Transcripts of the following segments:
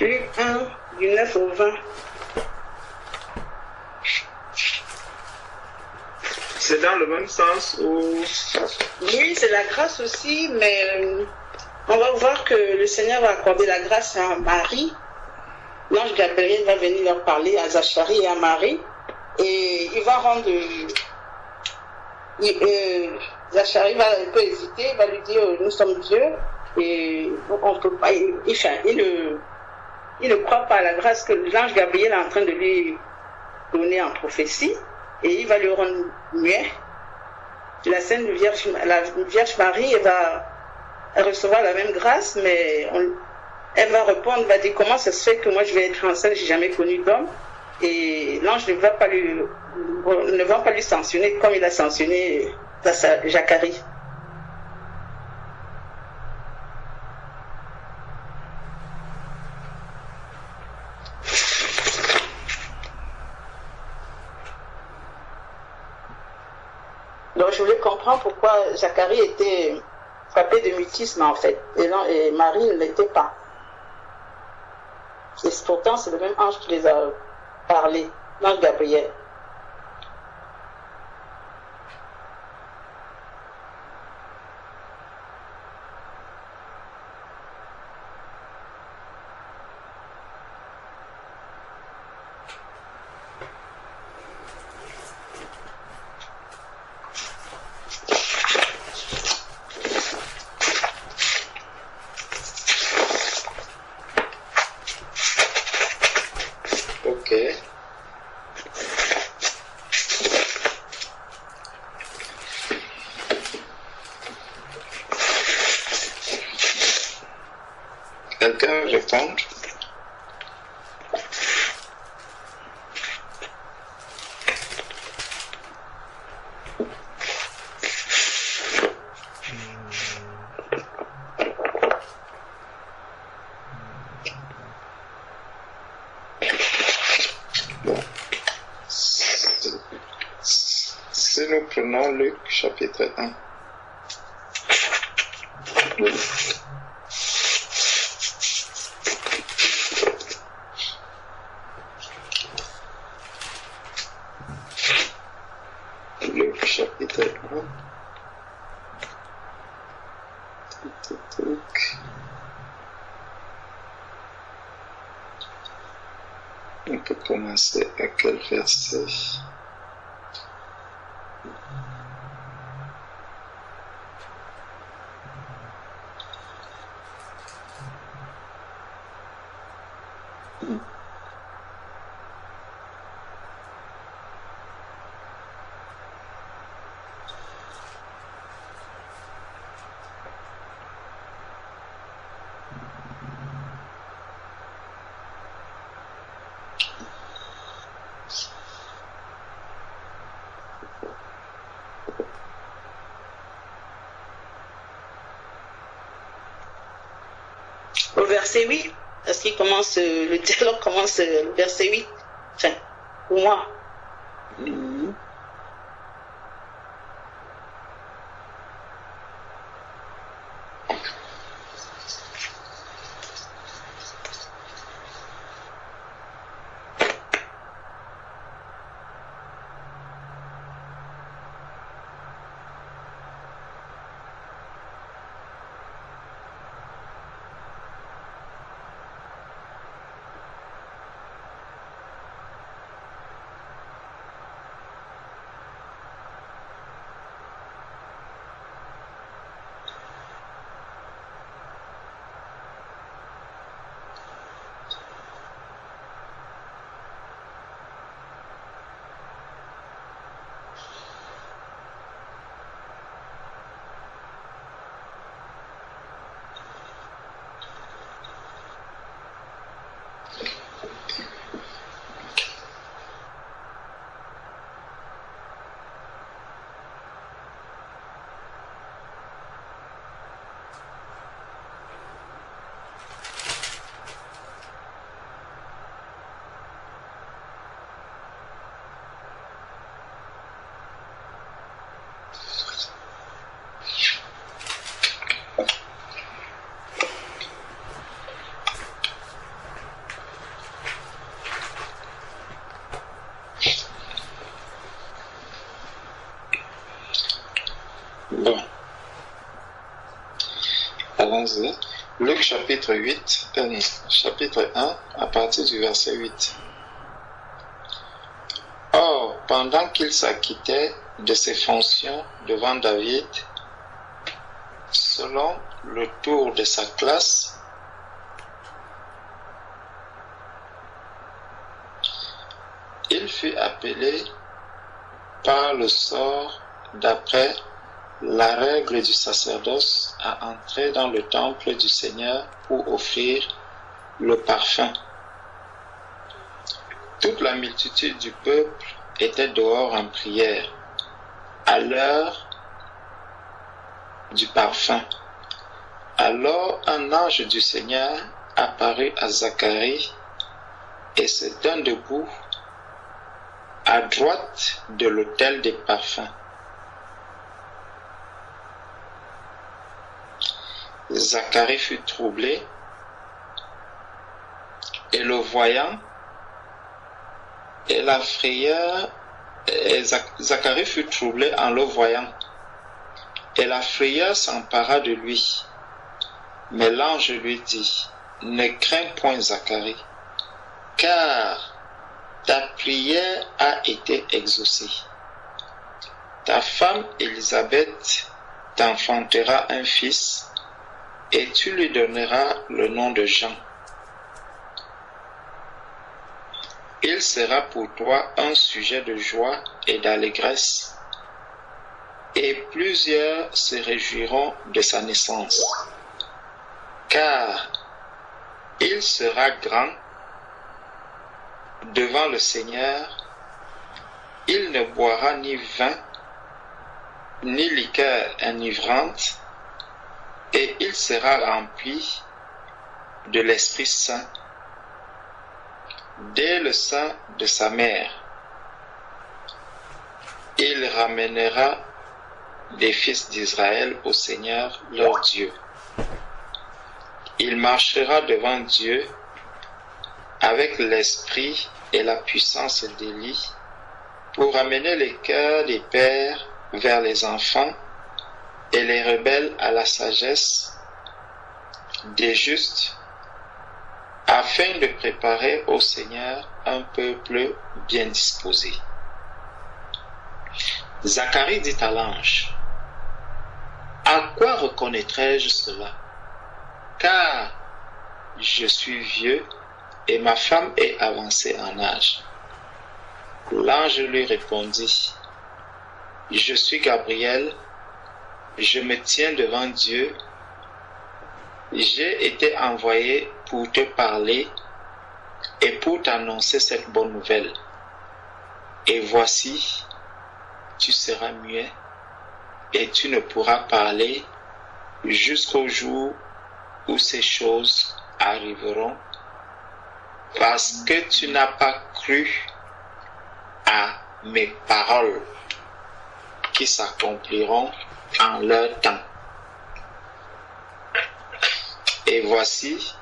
Luc 1, du 9 au 20. C'est dans le même sens où... Oui, c'est la grâce aussi, mais on va voir que le Seigneur va accorder la grâce à Marie. L'ange Gabriel va venir leur parler à Zacharie et à Marie. Et il va rendre... Zacharie va un peu hésiter, il va lui dire nous sommes Dieu et on peut pas, il ne croit pas à la grâce que l'ange Gabriel est en train de lui donner en prophétie et il va lui rendre muet. La Vierge Marie, elle va recevoir la même grâce, mais elle va répondre, va dire comment ça se fait que moi je vais être enceinte, j'ai jamais connu d'homme. Et l'ange ne va pas lui sanctionner comme il a sanctionné Zacharie. Donc je voulais comprendre pourquoi Zacharie était frappé de mutisme en fait, et Marie ne l'était pas. Et pourtant c'est le même ange qui les a parlé, l'ange Gabriel. Quelqu'un répond? Bon. Si nous prenons Luc chapitre 1. Oui. Luc chapitre 1. On peut commencer à quel verset? Au verset 8, parce qu'il commence, le dialogue commence le verset 8. Enfin, pour moi. allons-y. Luc chapitre 1, à partir du verset 8. Or, pendant qu'il s'acquittait de ses fonctions devant David, selon le tour de sa classe, il fut appelé par le sort d'après la règle du sacerdoce à entrer dans le temple du Seigneur pour offrir le parfum. Toute la multitude du peuple était dehors en prière, à l'heure du parfum. Alors un ange du Seigneur apparut à Zacharie et se tint debout à droite de l'autel des parfums. Zacharie fut troublé et le voyant, et la frayeur, Zacharie fut troublé en le voyant, et la frayeur s'empara de lui. Mais l'ange lui dit, « Ne crains point, Zacharie, car ta prière a été exaucée. Ta femme Élisabeth t'enfantera un fils, et tu lui donneras le nom de Jean. Il sera pour toi un sujet de joie et d'allégresse, et plusieurs se réjouiront de sa naissance. Car il sera grand devant le Seigneur, il ne boira ni vin, ni liqueur enivrante, et il sera rempli de l'Esprit Saint dès le sein de sa mère. Il ramènera des fils d'Israël au Seigneur leur Dieu. Il marchera devant Dieu avec l'esprit et la puissance d'Élie pour amener les cœurs des pères vers les enfants et les rebelles à la sagesse des justes, afin de préparer au Seigneur un peuple bien disposé. Zacharie dit à l'ange, « À quoi reconnaîtrai-je cela? Car je suis vieux et ma femme est avancée en âge. » L'ange lui répondit, « Je suis Gabriel, je me tiens devant Dieu. J'ai été envoyé pour te parler et pour t'annoncer cette bonne nouvelle. Et voici, tu seras muet et tu ne pourras parler jusqu'au jour où ces choses arriveront, parce que tu n'as pas cru à mes paroles qui s'accompliront en leur temps. Et voici,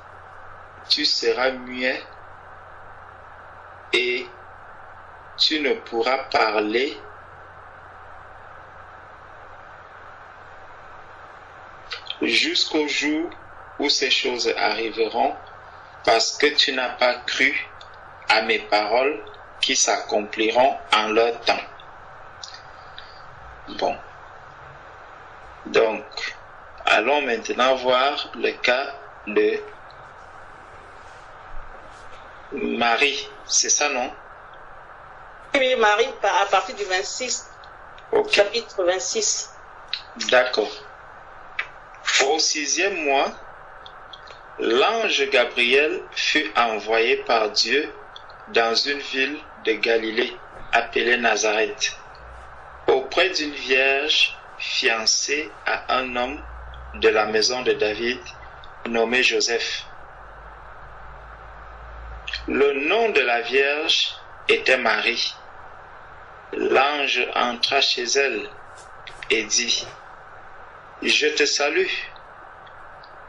tu seras muet et tu ne pourras parler jusqu'au jour où ces choses arriveront, parce que tu n'as pas cru à mes paroles qui s'accompliront en leur temps. Bon. Donc, allons maintenant voir le cas de Marie. C'est ça, non? Oui, Marie, à partir du 26, okay. Chapitre 26. D'accord. Au 6e mois, l'ange Gabriel fut envoyé par Dieu dans une ville de Galilée appelée Nazareth, auprès d'une vierge fiancée à un homme de la maison de David nommé Joseph. Le nom de la vierge était Marie. L'ange entra chez elle et dit, « Je te salue,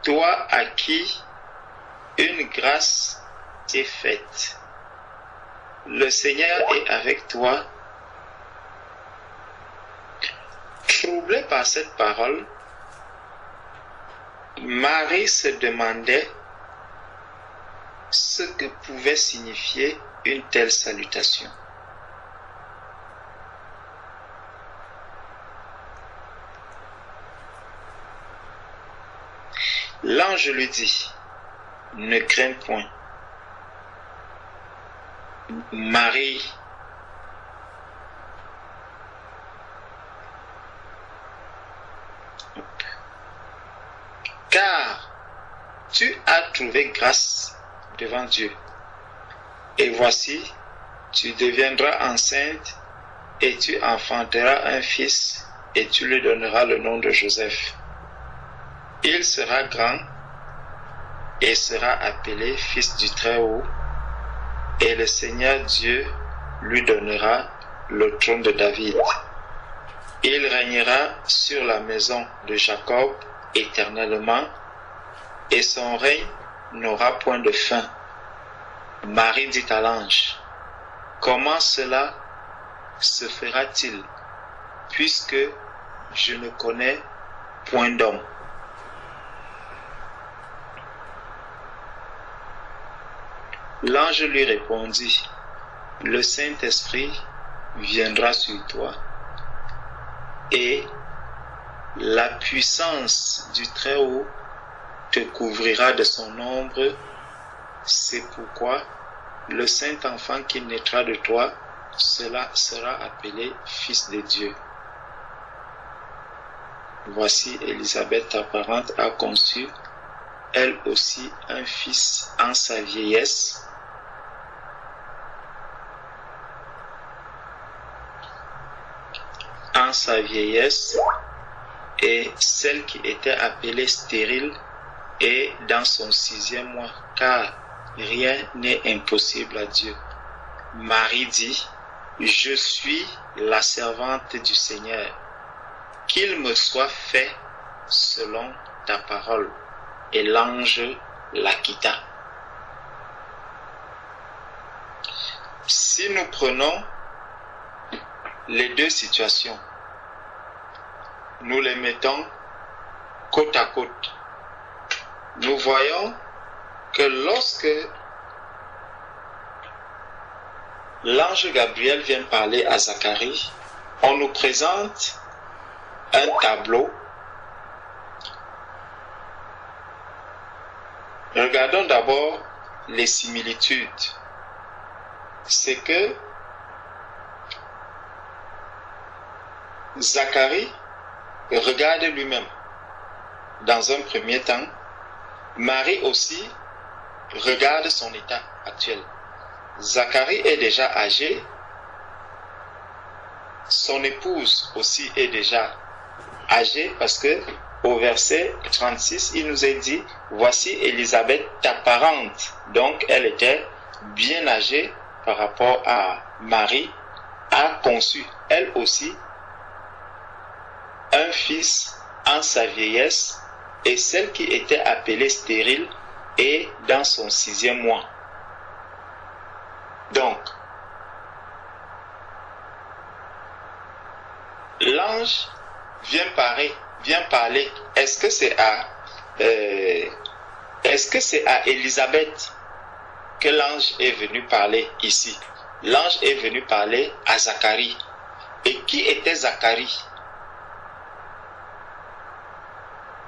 toi à qui une grâce t'est faite. Le Seigneur est avec toi. » Troublée par cette parole, Marie se demandait ce que pouvait signifier une telle salutation. L'ange lui dit, « Ne crains point, Marie, car tu as trouvé grâce devant Dieu. Et voici, tu deviendras enceinte et tu enfanteras un fils et tu lui donneras le nom de Joseph. Il sera grand et sera appelé fils du Très-Haut, et le Seigneur Dieu lui donnera le trône de David. Il régnera sur la maison de Jacob éternellement, et son règne n'aura point de fin. » Marie dit à l'ange, « Comment cela se fera-t-il, puisque je ne connais point d'homme ?» L'ange lui répondit, « Le Saint-Esprit viendra sur toi, et la puissance du Très-Haut te couvrira de son ombre. C'est pourquoi le Saint-Enfant qui naîtra de toi, cela sera appelé Fils de Dieu. Voici Élisabeth, ta parente, a conçu, elle aussi, un fils en sa vieillesse. Et celle qui était appelée stérile est dans son 6e mois, car rien n'est impossible à Dieu. Marie dit, « Je suis la servante du Seigneur, qu'il me soit fait selon ta parole. » Et l'ange la quitta. Si nous prenons les deux situations, nous les mettons côte à côte, nous voyons que lorsque l'ange Gabriel vient parler à Zacharie, on nous présente un tableau. Regardons d'abord les similitudes. C'est que Zacharie regarde lui-même dans un premier temps. Marie aussi regarde son état actuel. Zacharie est déjà âgé. Son épouse aussi est déjà âgée parce que au verset 36, il nous est dit, « Voici Élisabeth, ta parente. » Donc, elle était bien âgée par rapport à Marie, a conçu, elle aussi, un fils en sa vieillesse, et celle qui était appelée stérile est dans son 6e mois. Donc, l'ange vient parler. Est-ce que c'est à Élisabeth que l'ange est venu parler ici? L'ange est venu parler à Zacharie. Et qui était Zacharie?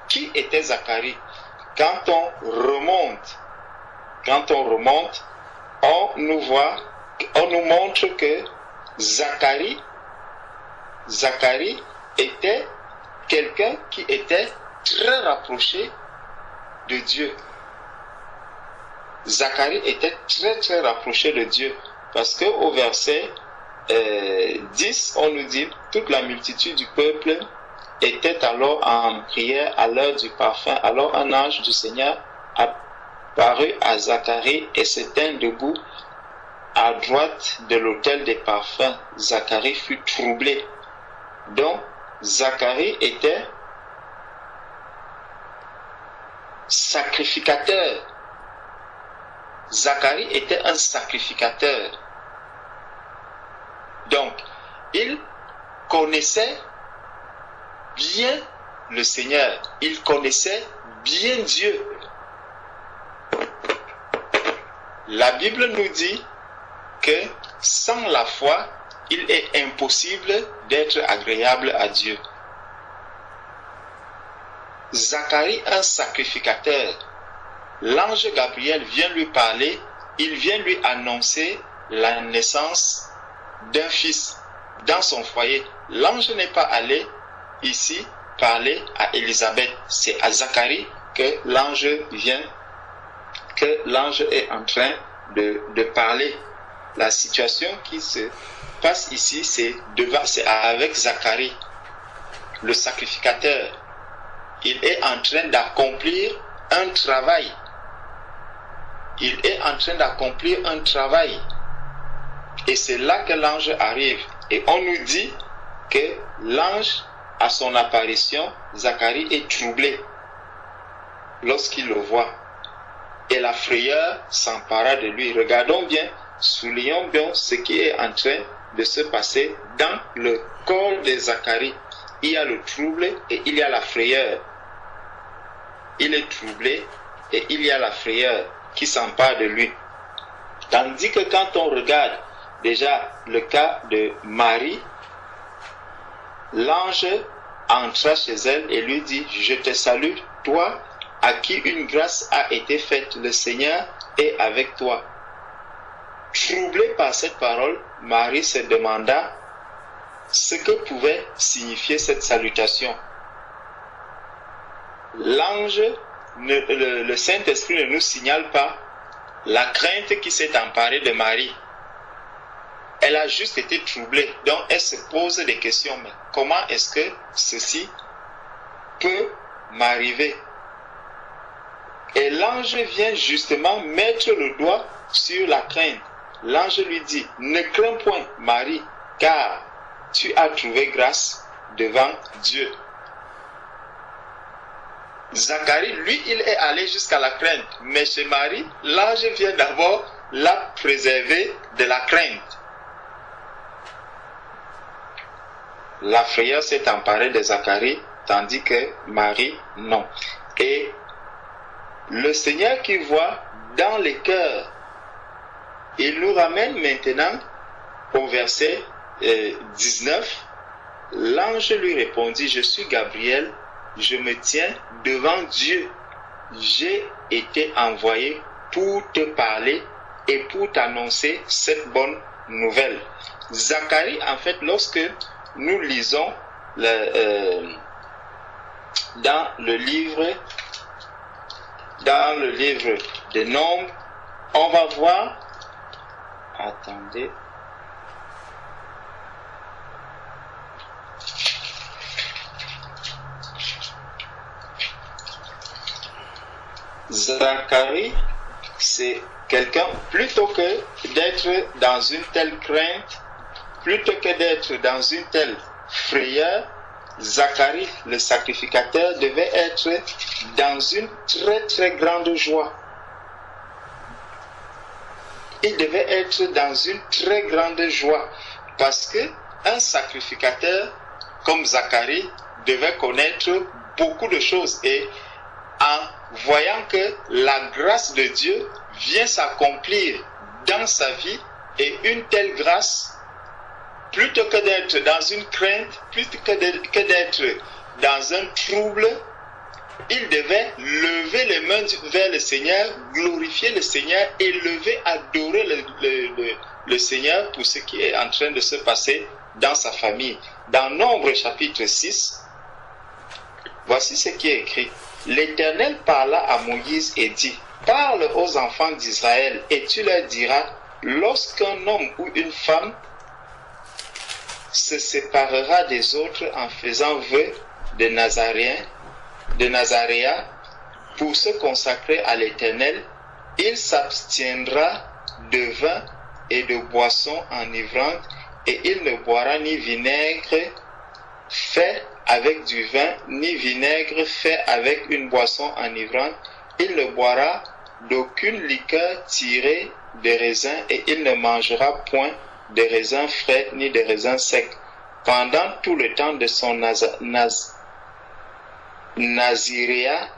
Qui était Zacharie? Quand on remonte, on nous montre que Zacharie était quelqu'un qui était très rapproché de Dieu. Zacharie était très très rapproché de Dieu, parce que au verset 10, on nous dit, toute la multitude du peuple était alors en prière à l'heure du parfum. Alors un ange du Seigneur apparut à Zacharie et se tint debout à droite de l'autel des parfums. Zacharie fut troublé. Donc Zacharie était sacrificateur. Zacharie était un sacrificateur. Donc, il connaissait bien le Seigneur. Il connaissait bien Dieu. La Bible nous dit que sans la foi, il est impossible d'être agréable à Dieu. Zacharie, un sacrificateur, l'ange Gabriel vient lui parler, il vient lui annoncer la naissance d'un fils dans son foyer. L'ange n'est pas allé ici parler à Élisabeth, c'est à Zacharie que l'ange vient, que l'ange est en train de parler. La situation qui se passe ici, c'est avec Zacharie, le sacrificateur. Il est en train d'accomplir un travail. Il est en train d'accomplir un travail. Et c'est là que l'ange arrive. Et on nous dit que l'ange, à son apparition, Zacharie est troublé lorsqu'il le voit. Et la frayeur s'empara de lui. Regardons bien, soulignons bien ce qui est en train de se passer dans le corps de Zacharie. Il y a le trouble et il y a la frayeur. Il est troublé et il y a la frayeur qui s'empare de lui. Tandis que quand on regarde déjà le cas de Marie, l'ange entra chez elle et lui dit: je te salue, toi à qui une grâce a été faite, le Seigneur est avec toi. Troublée par cette parole, Marie se demanda ce que pouvait signifier cette salutation. L'ange, le Saint-Esprit ne nous signale pas la crainte qui s'est emparée de Marie. Elle a juste été troublée, donc elle se pose des questions. Mais comment est-ce que ceci peut m'arriver? Et l'ange vient justement mettre le doigt sur la crainte. L'ange lui dit: ne crains point, Marie, car tu as trouvé grâce devant Dieu. Zacharie, lui, il est allé jusqu'à la crainte. Mais chez Marie, l'ange vient d'abord la préserver de la crainte. La frayeur s'est emparée de Zacharie, tandis que Marie, non. Et le Seigneur qui voit dans les cœurs, il nous ramène maintenant au verset 19. L'ange lui répondit: je suis Gabriel, je me tiens devant Dieu. J'ai été envoyé pour te parler et pour t'annoncer cette bonne nouvelle. Zacharie, en fait, lorsque nous lisons dans le livre des Nombres, on va voir, attendez, Zacharie, c'est quelqu'un, plutôt que d'être dans une telle crainte, plutôt que d'être dans une telle frayeur, Zacharie, le sacrificateur, devait être dans une très très grande joie. Il devait être dans une très grande joie parce que un sacrificateur comme Zacharie devait connaître beaucoup de choses, et en voyant que la grâce de Dieu vient s'accomplir dans sa vie, et une telle grâce, plutôt que d'être dans une crainte, plutôt que d'être dans un trouble, il devait lever les mains vers le Seigneur, glorifier le Seigneur et adorer le Seigneur pour ce qui est en train de se passer dans sa famille. Dans Nombre chapitre 6, voici ce qui est écrit. L'Éternel parla à Moïse et dit: parle aux enfants d'Israël et tu leur diras, lorsqu'un homme ou une femme se séparera des autres en faisant vœu de Nazaréa pour se consacrer à l'Éternel, il s'abstiendra de vin et de boissons enivrantes, et il ne boira ni vinaigre fait avec du vin, ni vinaigre fait avec une boisson enivrante. Il ne boira d'aucune liqueur tirée de raisins, et il ne mangera point de raisins frais ni de raisins secs. Pendant tout le temps de son naziréa,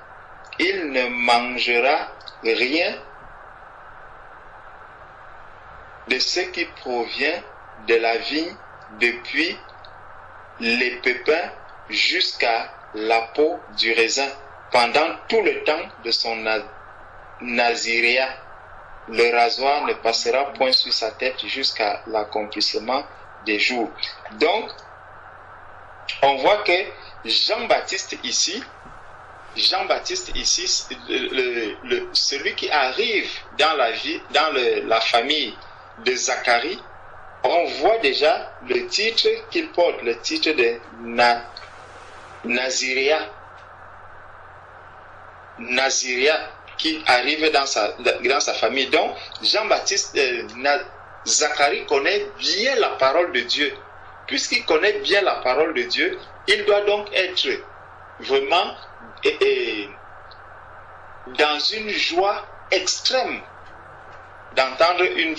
il ne mangera rien de ce qui provient de la vigne, depuis les pépins jusqu'à la peau du raisin, pendant tout le temps de son naziréat. Le rasoir ne passera point sur sa tête jusqu'à l'accomplissement des jours. Donc, on voit que Jean-Baptiste ici, celui qui arrive dans la vie, dans la famille de Zacharie, on voit déjà le titre qu'il porte, le titre de Naziréat. Naziréat qui arrive dans sa famille. Donc, Jean-Baptiste, Zacharie connaît bien la parole de Dieu. Puisqu'il connaît bien la parole de Dieu, il doit donc être vraiment dans une joie extrême d'entendre une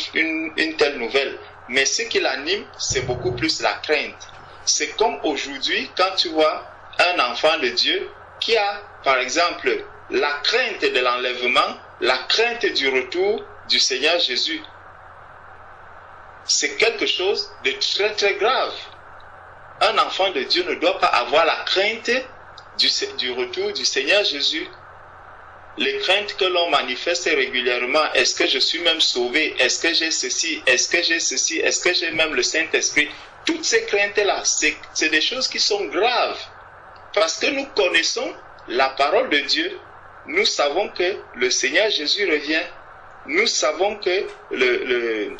telle nouvelle. Mais ce qui l'anime, c'est beaucoup plus la crainte. C'est comme aujourd'hui, quand tu vois un enfant de Dieu qui a, par exemple, la crainte de l'enlèvement, la crainte du retour du Seigneur Jésus. C'est quelque chose de très très grave. Un enfant de Dieu ne doit pas avoir la crainte du retour du Seigneur Jésus. Les craintes que l'on manifeste régulièrement, est-ce que je suis même sauvé? Est-ce que j'ai ceci? Est-ce que j'ai ceci? Est-ce que j'ai même le Saint-Esprit? Toutes ces craintes-là, c'est des choses qui sont graves. Parce que nous connaissons la parole de Dieu. Nous savons que le Seigneur Jésus revient. Nous savons que le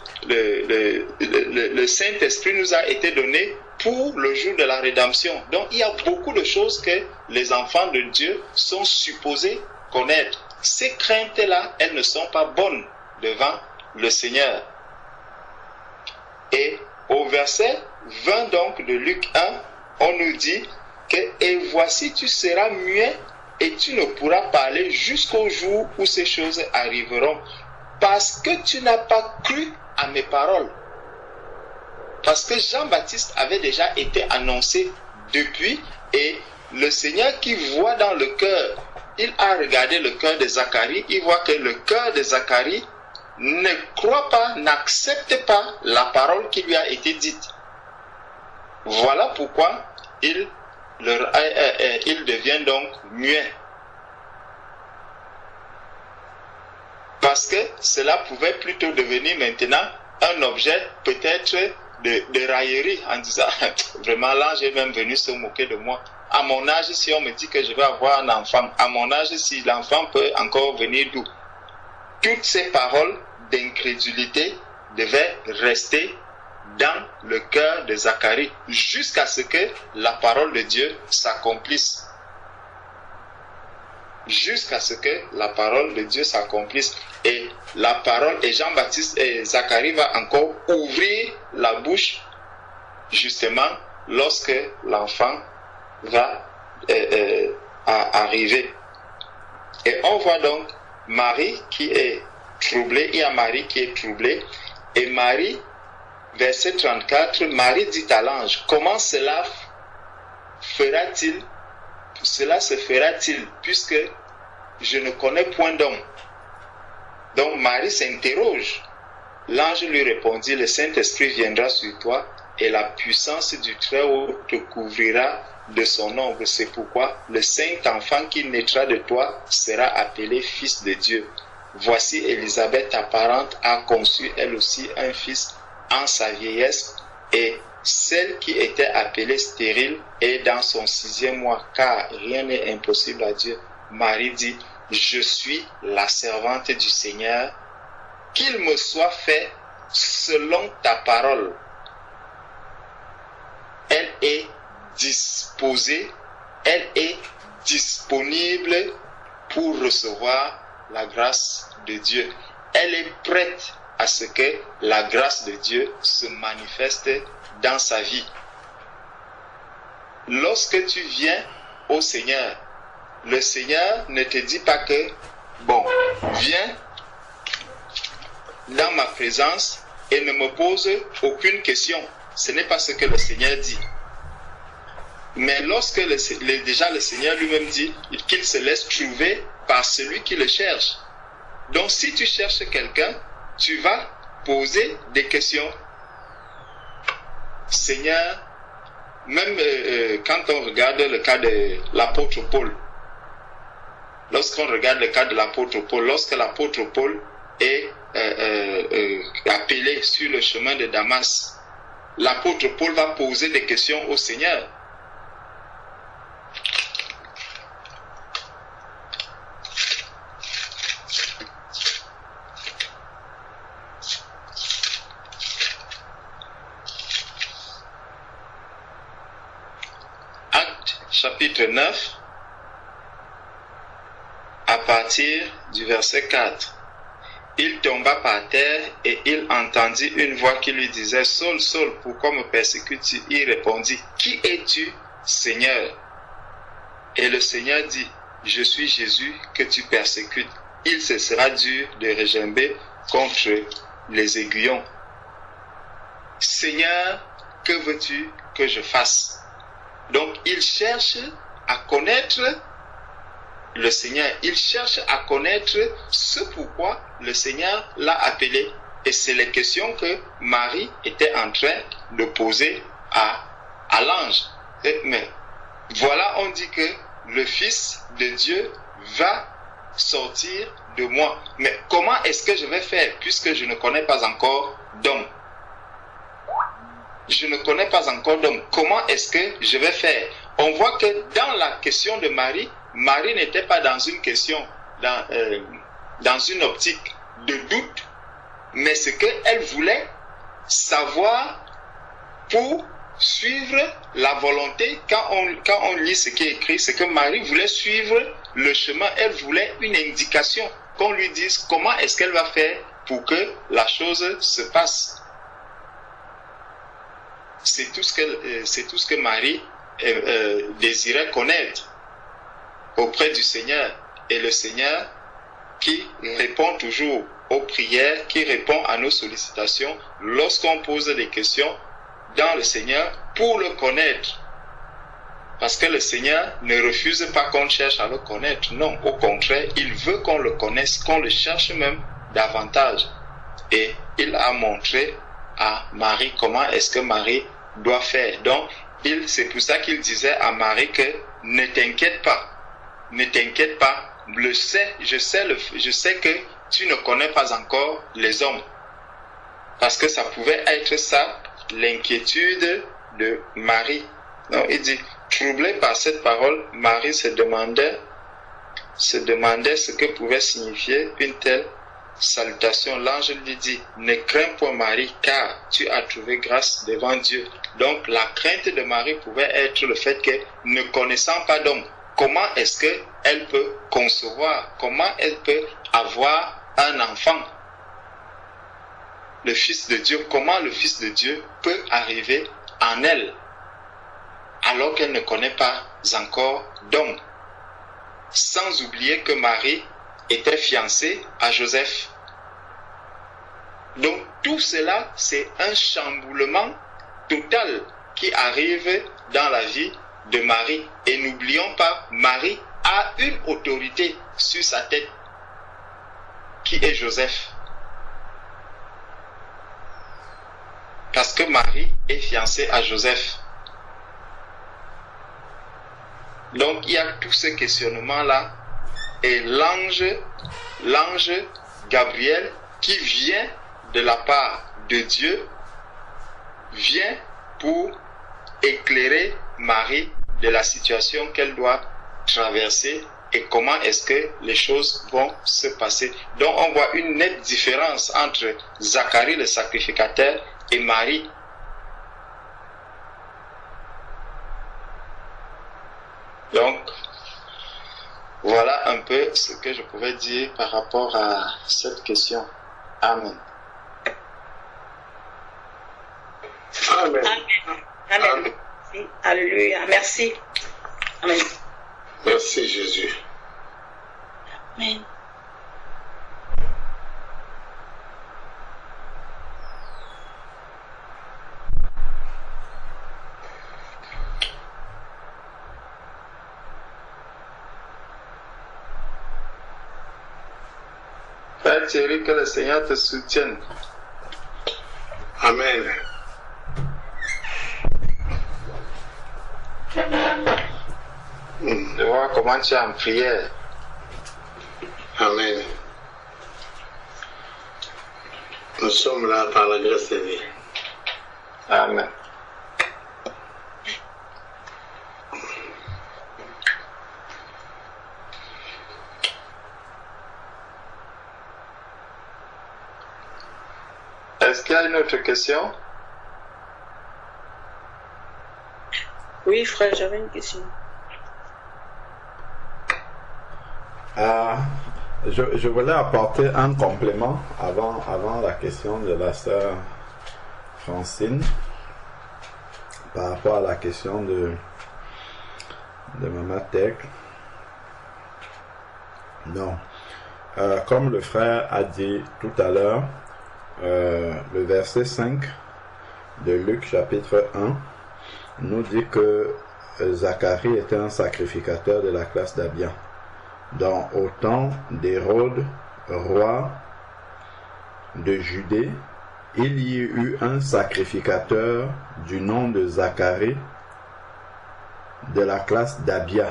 Saint-Esprit nous a été donné pour le jour de la rédemption. Donc, il y a beaucoup de choses que les enfants de Dieu sont supposés connaître. Ces craintes-là, elles ne sont pas bonnes devant le Seigneur. Et au verset 20 donc de Luc 1, on nous dit que « Et voici, tu seras muet et tu ne pourras parler jusqu'au jour où ces choses arriveront, parce que tu n'as pas cru à mes paroles. » Parce que Jean-Baptiste avait déjà été annoncé depuis, et le Seigneur qui voit dans le cœur, il a regardé le cœur de Zacharie, il voit que le cœur de Zacharie ne croit pas, n'accepte pas la parole qui lui a été dite. Voilà pourquoi il devient donc muet. Parce que cela pouvait plutôt devenir maintenant un objet peut-être de raillerie, en disant vraiment l'ange est même venu se moquer de moi. À mon âge, si on me dit que je vais avoir un enfant, à mon âge, si l'enfant peut encore venir d'où? Toutes ces paroles d'incrédulité devaient rester dans le cœur de Zacharie jusqu'à ce que la parole de Dieu s'accomplisse. Jusqu'à ce que la parole de Dieu s'accomplisse. Et la parole, et Jean-Baptiste et Zacharie va encore ouvrir la bouche justement lorsque l'enfant va arriver. Et on voit donc Marie qui est troublée, il y a Marie qui est troublée, et Marie, verset 34, Marie dit à l'ange, comment cela se fera-t-il, puisque je ne connais point d'homme? Donc Marie s'interroge. L'ange lui répondit, le Saint-Esprit viendra sur toi, et la puissance du Très-Haut te couvrira de son ombre. C'est pourquoi le saint enfant qui naîtra de toi sera appelé fils de Dieu. Voici Élisabeth, ta parente, a conçu elle aussi un fils en sa vieillesse, et celle qui était appelée stérile est dans son 6e mois, car rien n'est impossible à Dieu. Marie dit, je suis la servante du Seigneur, qu'il me soit fait selon ta parole. Elle est disposée, elle est disponible pour recevoir la grâce de Dieu. Elle est prête à ce que la grâce de Dieu se manifeste dans sa vie. Lorsque tu viens au Seigneur, le Seigneur ne te dit pas que, bon, viens dans ma présence et ne me pose aucune question. Ce n'est pas ce que le Seigneur dit. Mais lorsque déjà le Seigneur lui-même dit qu'il se laisse trouver par celui qui le cherche. Donc si tu cherches quelqu'un, tu vas poser des questions. Seigneur, même quand on regarde le cas de l'apôtre Paul, lorsqu'on regarde le cas de l'apôtre Paul, lorsque l'apôtre Paul est appelé sur le chemin de Damas, l'apôtre Paul va poser des questions au Seigneur. Actes chapitre 9, à partir du verset 4. Il tomba par terre et il entendit une voix qui lui disait « Saul, Saul, pourquoi me persécutes-tu » Il répondit « Qui es-tu, Seigneur ?» Et le Seigneur dit « Je suis Jésus que tu persécutes. Il se sera dur de regimber contre les aiguillons. » Seigneur, que veux-tu que je fasse? Donc il cherche à connaître le Seigneur, il cherche à connaître ce pourquoi le Seigneur l'a appelé. Et c'est les questions que Marie était en train de poser à l'ange. Mais voilà, on dit que le Fils de Dieu va sortir de moi. Mais comment est-ce que je vais faire puisque je ne connais pas encore d'homme? Je ne connais pas encore d'homme. Comment est-ce que je vais faire? On voit que dans la question de Marie, Marie n'était pas dans une question, dans une optique de doute, mais ce qu'elle voulait savoir pour suivre la volonté. Quand on lit ce qui est écrit, c'est que Marie voulait suivre le chemin, elle voulait une indication, qu'on lui dise comment est-ce qu'elle va faire pour que la chose se passe. C'est tout ce que Marie désirait connaître auprès du Seigneur. Et le Seigneur qui répond toujours aux prières, qui répond à nos sollicitations lorsqu'on pose des questions dans le Seigneur pour le connaître. Parce que le Seigneur ne refuse pas qu'on cherche à le connaître. Non, au contraire, il veut qu'on le connaisse, qu'on le cherche même davantage. Et il a montré à Marie comment est-ce que Marie doit faire. Donc, c'est pour ça qu'il disait à Marie que ne t'inquiète pas. Ne t'inquiète pas, je sais que tu ne connais pas encore les hommes. Parce que ça pouvait être ça, l'inquiétude de Marie. Donc il dit, troublée par cette parole, Marie se demandait ce que pouvait signifier une telle salutation. L'ange lui dit, ne crains point Marie, car tu as trouvé grâce devant Dieu. Donc la crainte de Marie pouvait être le fait que, ne connaissant pas d'homme, comment est-ce qu'elle peut concevoir, comment elle peut avoir un enfant? Le Fils de Dieu, comment le Fils de Dieu peut arriver en elle, alors qu'elle ne connaît pas encore d'homme? Sans oublier que Marie était fiancée à Joseph. Donc tout cela, c'est un chamboulement total qui arrive dans la vie de Marie. Et n'oublions pas, Marie a une autorité sur sa tête, qui est Joseph. Parce que Marie est fiancée à Joseph. Donc il y a tout ce questionnement-là. Et l'ange Gabriel, qui vient de la part de Dieu, vient pour éclairer Marie de la situation qu'elle doit traverser et comment est-ce que les choses vont se passer. Donc on voit une nette différence entre Zacharie le sacrificateur et Marie. Donc voilà un peu ce que je pouvais dire par rapport à cette question. Amen. Amen. Amen. Amen. Alléluia. Merci. Amen. Merci Jésus. Amen. Frère Thierry, que le Seigneur te soutienne. Amen. Je vois comment tu es en prière. Amen. Nous sommes là par la grâce de Dieu. Amen. Est-ce qu'il y a une autre question? Oui, frère, j'avais une question. Je voulais apporter un complément avant la question de la sœur Francine par rapport à la question de Maman Tech. Non. Comme le frère a dit tout à l'heure, le verset 5 de Luc chapitre 1 nous dit que Zacharie était un sacrificateur de la classe d'Abia. Dans au temps d'Hérode, roi de Judée, il y eut un sacrificateur du nom de Zacharie de la classe d'Abia.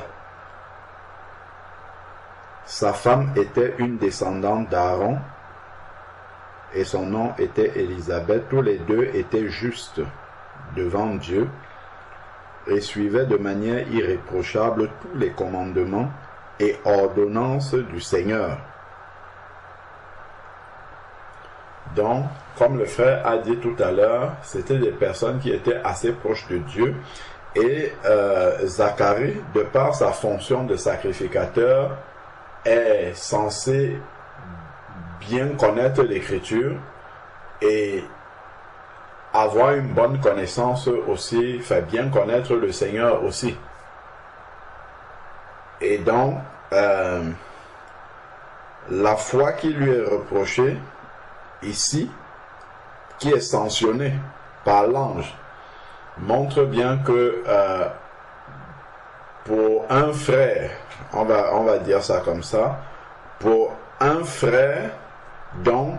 Sa femme était une descendante d'Aaron et son nom était Élisabeth. Tous les deux étaient justes devant Dieu et suivaient de manière irréprochable tous les commandements et ordonnances du Seigneur. Donc, comme le frère a dit tout à l'heure, c'était des personnes qui étaient assez proches de Dieu. Et Zacharie, de par sa fonction de sacrificateur, est censé bien connaître l'Écriture et avoir une bonne connaissance aussi, fait bien connaître le Seigneur aussi. Et donc, la foi qui lui est reprochée ici, qui est sanctionnée par l'ange, montre bien que pour un frère, on va dire ça comme ça, pour un frère donc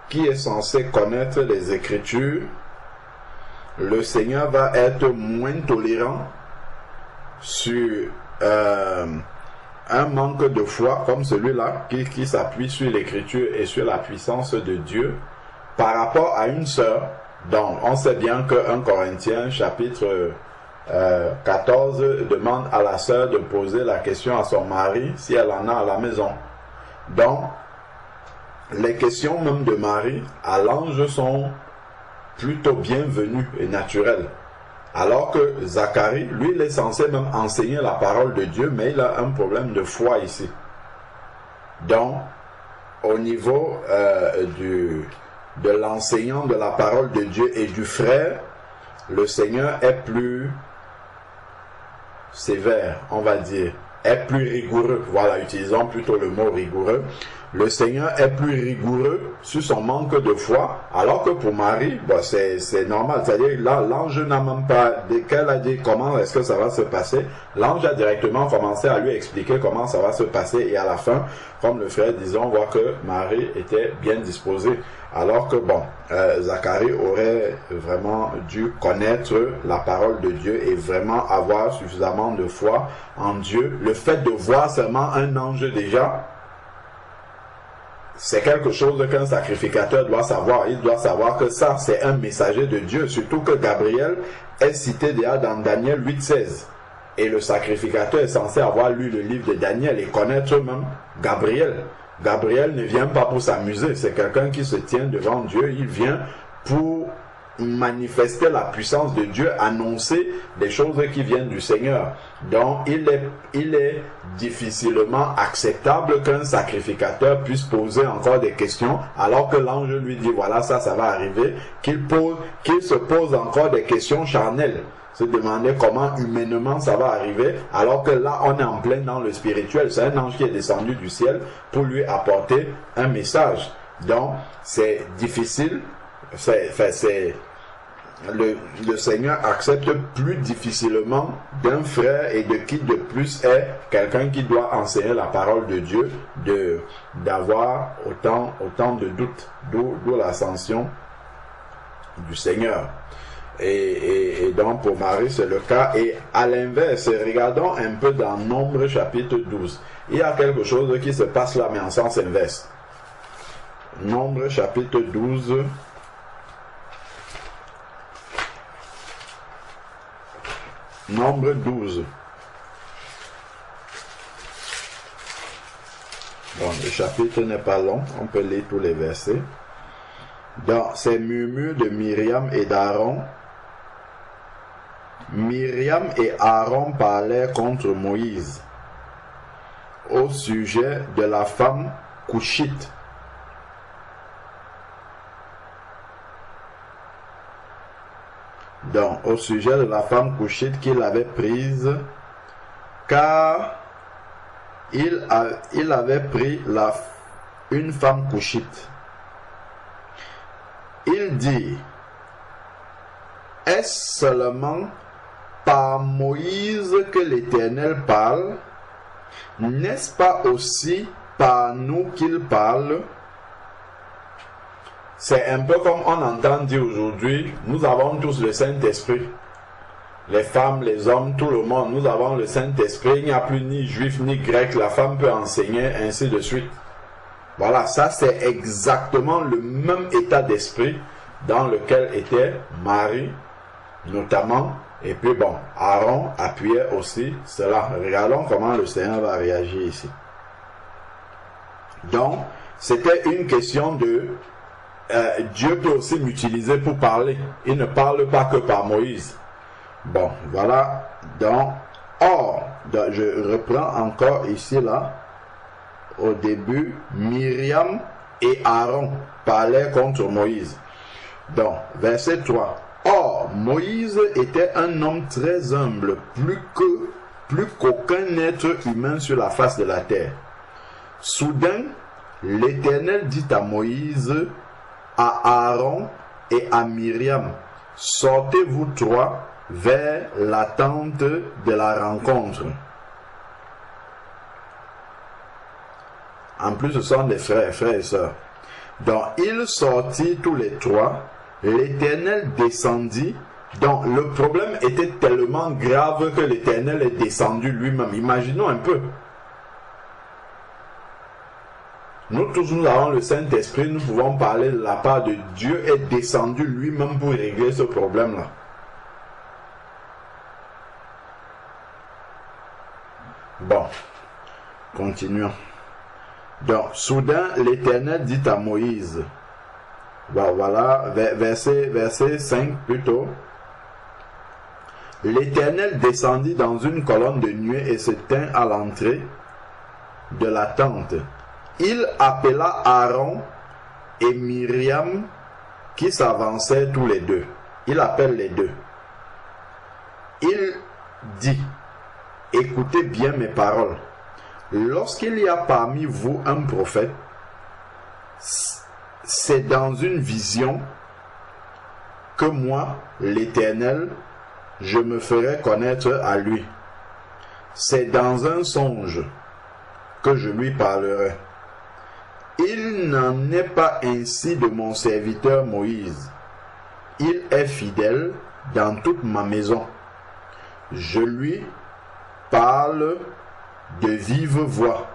qui est censé connaître les Écritures, le Seigneur va être moins tolérant sur un manque de foi comme celui-là qui s'appuie sur l'Écriture et sur la puissance de Dieu par rapport à une sœur. Donc on sait bien que 1 Corinthiens chapitre 14 demande à la sœur de poser la question à son mari si elle en a à la maison. Donc les questions même de Marie à l'ange sont plutôt bienvenues et naturelles. Alors que Zacharie, lui, il est censé même enseigner la parole de Dieu, mais il a un problème de foi ici. Donc, au niveau de l'enseignant de la parole de Dieu et du frère, le Seigneur est plus sévère, on va dire, est plus rigoureux. Voilà, utilisons plutôt le mot rigoureux. Le Seigneur est plus rigoureux sur son manque de foi, alors que pour Marie, c'est normal. C'est-à-dire, là, l'ange n'a même pas, dès qu'elle a dit comment est-ce que ça va se passer, l'ange a directement commencé à lui expliquer comment ça va se passer, et à la fin, comme le frère disait, on voit que Marie était bien disposée. Alors que Zacharie aurait vraiment dû connaître la parole de Dieu et vraiment avoir suffisamment de foi en Dieu. Le fait de voir seulement un ange déjà, c'est quelque chose qu'un sacrificateur doit savoir. Il doit savoir que ça, c'est un messager de Dieu. Surtout que Gabriel est cité déjà dans Daniel 8,16. Et le sacrificateur est censé avoir lu le livre de Daniel et connaître même Gabriel. Gabriel ne vient pas pour s'amuser. C'est quelqu'un qui se tient devant Dieu. Il vient pour manifester la puissance de Dieu, annoncer des choses qui viennent du Seigneur. Donc il est difficilement acceptable qu'un sacrificateur puisse poser encore des questions alors que l'ange lui dit voilà, ça va arriver, qu'il se pose encore des questions charnelles, se demander comment humainement ça va arriver, alors que là on est en plein dans le spirituel. C'est un ange qui est descendu du ciel pour lui apporter un message. Donc c'est difficile, le Seigneur accepte plus difficilement d'un frère et de qui de plus est quelqu'un qui doit enseigner la parole de Dieu, d'avoir autant de doutes, d'où l'ascension du Seigneur. Et donc pour Marie c'est le cas. Et à l'inverse, regardons un peu dans Nombre chapitre 12. Il y a quelque chose qui se passe là mais en sens inverse. Nombre chapitre 12. Nombre 12. Bon, le chapitre n'est pas long, on peut lire tous les versets. Dans ces murmures de Myriam et d'Aaron, Myriam et Aaron parlaient contre Moïse au sujet de la femme couchite. Donc, au sujet de la femme couchite qu'il avait prise, car il avait pris une femme couchite. Il dit, est-ce seulement par Moïse que l'Éternel parle? N'est-ce pas aussi par nous qu'il parle? C'est un peu comme on entend dire aujourd'hui, nous avons tous le Saint-Esprit. Les femmes, les hommes, tout le monde, nous avons le Saint-Esprit. Il n'y a plus ni juif ni grec, la femme peut enseigner, ainsi de suite. Voilà, ça c'est exactement le même état d'esprit dans lequel était Marie, notamment. Et puis bon, Aaron appuyait aussi cela. Regardons comment le Seigneur va réagir ici. Donc, c'était une question de... Dieu peut aussi m'utiliser pour parler. Il ne parle pas que par Moïse. Bon, voilà. Donc, je reprends encore ici, là. Au début, Myriam et Aaron parlaient contre Moïse. Donc, verset 3. Or, Moïse était un homme très humble, plus qu'aucun être humain sur la face de la terre. Soudain, l'Éternel dit à Moïse, à Aaron et à Myriam, sortez vous trois vers la tente de la rencontre. En plus, ce sont des frères et sœurs. Donc, ils sortirent tous les trois. L'Éternel descendit. Donc, le problème était tellement grave que l'Éternel est descendu lui-même. Imaginons un peu. Nous tous, nous avons le Saint-Esprit. Nous pouvons parler de la part de Dieu est descendu lui-même pour régler ce problème-là. Bon, continuons. Donc, soudain, l'Éternel dit à Moïse, bon, voilà, verset 5 plutôt. L'Éternel descendit dans une colonne de nuée et se tint à l'entrée de la tente. Il appela Aaron et Myriam qui s'avançaient tous les deux. Il appelle les deux. Il dit, écoutez bien mes paroles. Lorsqu'il y a parmi vous un prophète, c'est dans une vision que moi, l'Éternel, je me ferai connaître à lui. C'est dans un songe que je lui parlerai. Il n'en est pas ainsi de mon serviteur Moïse. Il est fidèle dans toute ma maison. Je lui parle de vive voix.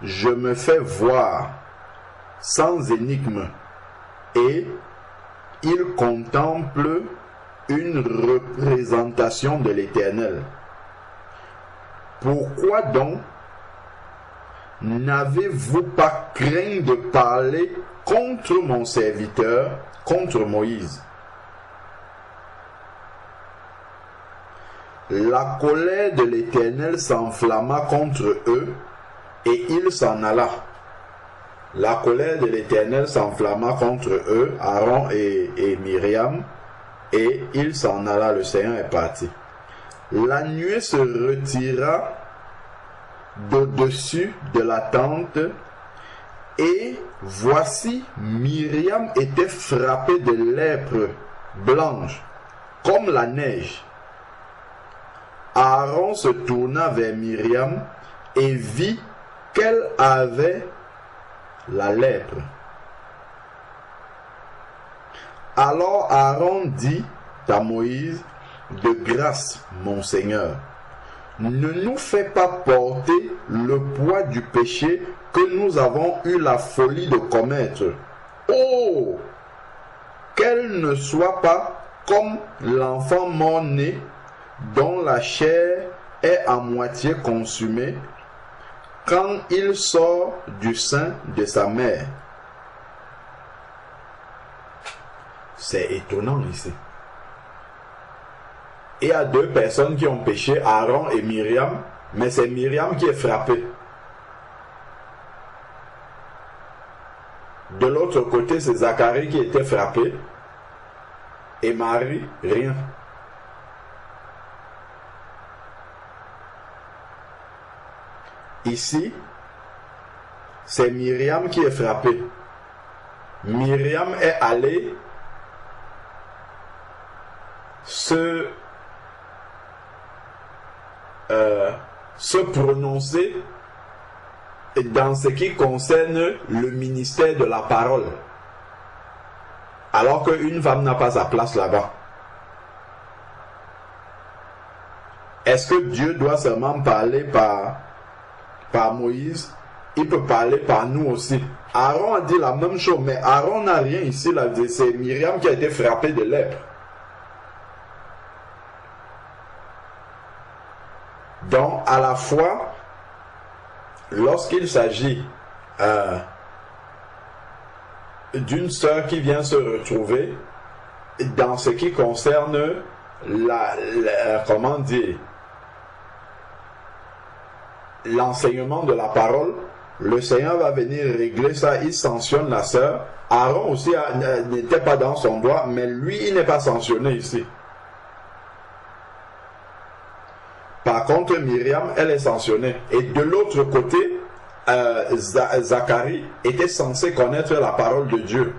Je me fais voir sans énigme et il contemple une représentation de l'Éternel. Pourquoi donc n'avez-vous pas craint de parler contre mon serviteur, contre Moïse? La colère de l'Éternel s'enflamma contre eux et il s'en alla. La colère de l'Éternel s'enflamma contre eux, Aaron et Myriam, et il s'en alla, le Seigneur est parti. La nuée se retira d'au-dessus de la tente, et voici Myriam était frappée de lèpre blanche comme la neige. Aaron se tourna vers Myriam et vit qu'elle avait la lèpre. Alors Aaron dit à Moïse, de grâce, mon Seigneur, ne nous fais pas porter le poids du péché que nous avons eu la folie de commettre. Oh, qu'elle ne soit pas comme l'enfant mort-né dont la chair est à moitié consumée quand il sort du sein de sa mère. C'est étonnant ici. Il y a deux personnes qui ont péché, Aaron et Myriam, mais c'est Myriam qui est frappée. De l'autre côté, c'est Zacharie qui était frappé et Marie, rien. Ici, c'est Myriam qui est frappée. Myriam est allée se prononcer dans ce qui concerne le ministère de la parole, alors qu'une femme n'a pas sa place là-bas. Est-ce que Dieu doit seulement parler par Moïse? Il peut parler par nous aussi. Aaron a dit la même chose, mais Aaron n'a rien ici. C'est Myriam qui a été frappée de lèpre. Donc, à la fois, lorsqu'il s'agit d'une sœur qui vient se retrouver dans ce qui concerne l'enseignement de la parole, le Seigneur va venir régler ça. Il sanctionne la sœur. Aaron aussi n'était pas dans son droit, mais lui, il n'est pas sanctionné ici. Par contre, Myriam, elle est sanctionnée. Et de l'autre côté, Zacharie était censé connaître la parole de Dieu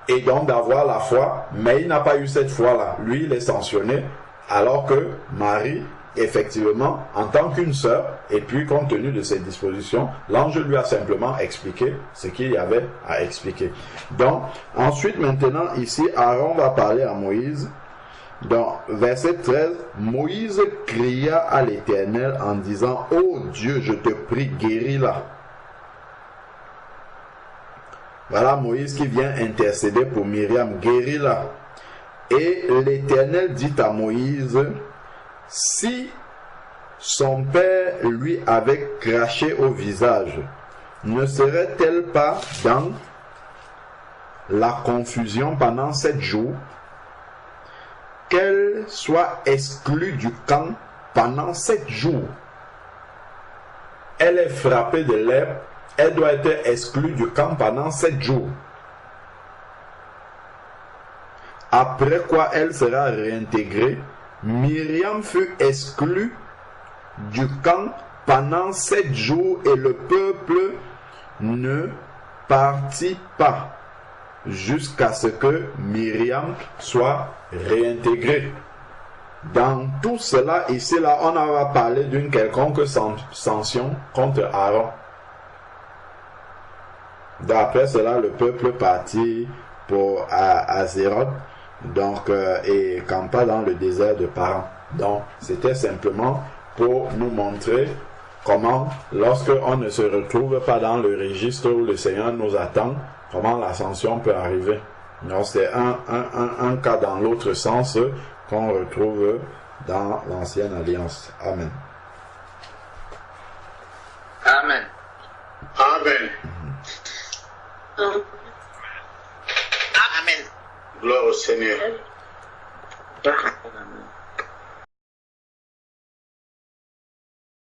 et donc d'avoir la foi, mais il n'a pas eu cette foi-là. Lui, il est sanctionné, alors que Marie, effectivement, en tant qu'une sœur, et puis compte tenu de ses dispositions, l'ange lui a simplement expliqué ce qu'il y avait à expliquer. Donc, ensuite, maintenant, ici, Aaron va parler à Moïse. Dans verset 13, Moïse cria à l'Éternel en disant, « Ô Dieu, je te prie, guéris-la. » Voilà Moïse qui vient intercéder pour Myriam, « Guéris-la. » Et l'Éternel dit à Moïse, « Si son père lui avait craché au visage, ne serait-elle pas dans la confusion pendant 7 jours ? Qu'elle soit exclue du camp pendant 7 jours. » Elle est frappée de lèpre, elle doit être exclue du camp pendant 7 jours. Après quoi elle sera réintégrée. Myriam fut exclue du camp pendant 7 jours et le peuple ne partit pas jusqu'à ce que Myriam soit réintégrée. Dans tout cela, ici, là, on va parler d'une quelconque sanction contre Aaron. D'après cela, le peuple partit pour Azéroth, donc, et campa dans le désert de Paran. Donc, c'était simplement pour nous montrer comment, lorsque on ne se retrouve pas dans le registre où le Seigneur nous attend, comment la sanction peut arriver. Donc, c'est un cas dans l'autre sens qu'on retrouve dans l'ancienne alliance. Amen. Amen. Amen. Amen. Gloire au Seigneur. Amen.